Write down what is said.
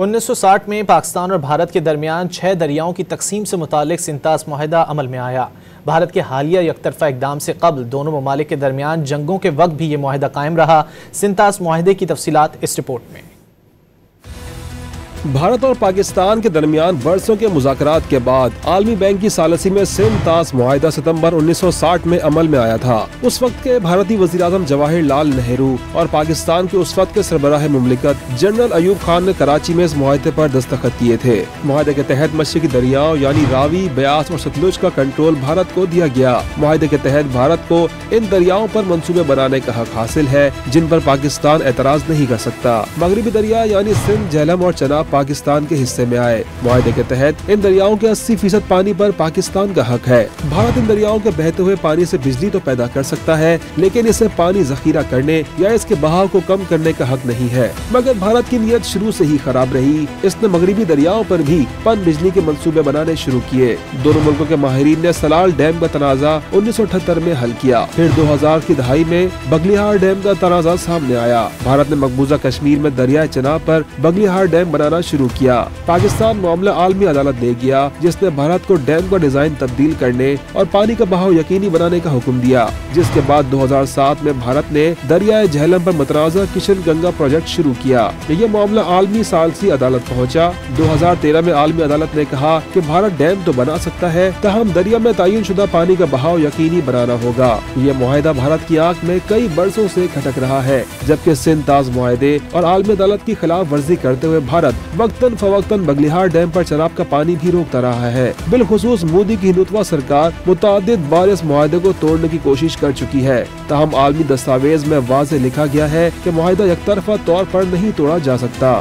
1960 में पाकिस्तान और भारत के दरमियान 6 दरियाओं की तकसीम से मुतालिक सिंतास मुआहदा अमल में आया। भारत के हालिया यकतरफा इकदाम से कबल दोनों ममालिक के दरमियान जंगों के वक्त भी ये मुआहदा कायम रहा। सिंतास मुआहदे की तफसीलात इस रिपोर्ट में। भारत और पाकिस्तान के दरमियान बरसों के मुज़ाकरात के बाद आलमी बैंक की सालसी में सिंतास मुआहदा सितंबर 1960 में अमल में आया था। उस वक्त के भारतीय वज़ीर-ए-आज़म जवाहरलाल नेहरू और पाकिस्तान के उस वक्त के सरबराह मुमलिकत जनरल अयूब खान ने कराची में इस मुआहदे पर दस्तखत किए थे। मुआहदे के तहत मशरक़ी दरियाओं यानी रावी, ब्यास और सतलुज का कंट्रोल भारत को दिया गया। मुआहदे के तहत भारत को इन दरियाओं पर मंसूबे बनाने का हक हासिल है, जिन पर पाकिस्तान एतराज नहीं कर सकता। मगरबी दरिया यानी सिंध, झेलम और चनाब पाकिस्तान के हिस्से में आए। मुआहदे के तहत इन दरियाओं के 80% पानी पर पाकिस्तान का हक है। भारत इन दरियाओं के बहते हुए पानी से बिजली तो पैदा कर सकता है, लेकिन इसे पानी जखीरा करने या इसके बहाव को कम करने का हक नहीं है। मगर भारत की नीयत शुरू से ही खराब रही। इसने मगरबी दरियाओं पर भी पन बिजली के मंसूबे बनाने शुरू किए। दोनों मुल्कों के माहिरीन ने सलाल डैम का तनाजा 1978 में हल किया। फिर 2000 की दहाई में बगलिहार डैम का तनाजा सामने आया। भारत ने मकबूजा कश्मीर में दरियाए चनाब पर बगलिहार डैम बनाना शुरू किया। पाकिस्तान मामला आलमी अदालत ले गया, जिसने भारत को डैम का डिजाइन तब्दील करने और पानी का बहाव यकीनी बनाने का हुक्म दिया। जिसके बाद 2007 में भारत ने दरियाए झेलम पर मतनाज़ा किशन गंगा प्रोजेक्ट शुरू किया। यह मामला आलमी सालसी अदालत पहुंचा। 2013 में आलमी अदालत ने कहा कि भारत डैम तो बना सकता है, तहम दरिया में तयन शुदा पानी का बहाव यकीनी बनाना होगा। यह मुआहदा भारत की आंख में कई बरसों से खटक रहा है, जबकि सिंतास मुआहदे और आलमी अदालत की खिलाफ वर्जी करते हुए भारत वक्तन फवक्तन बगलिहार डैम पर चनाब का पानी भी रोकता रहा है। बिलखुसूस मोदी की हिंदुत्वा सरकार मुतअद्दिद बार इस मुआहदे को तोड़ने की कोशिश कर चुकी है। ताहम आलमी दस्तावेज में वाज़ेह लिखा गया है कि मुआहदा यकतरफा तौर पर नहीं तोड़ा जा सकता।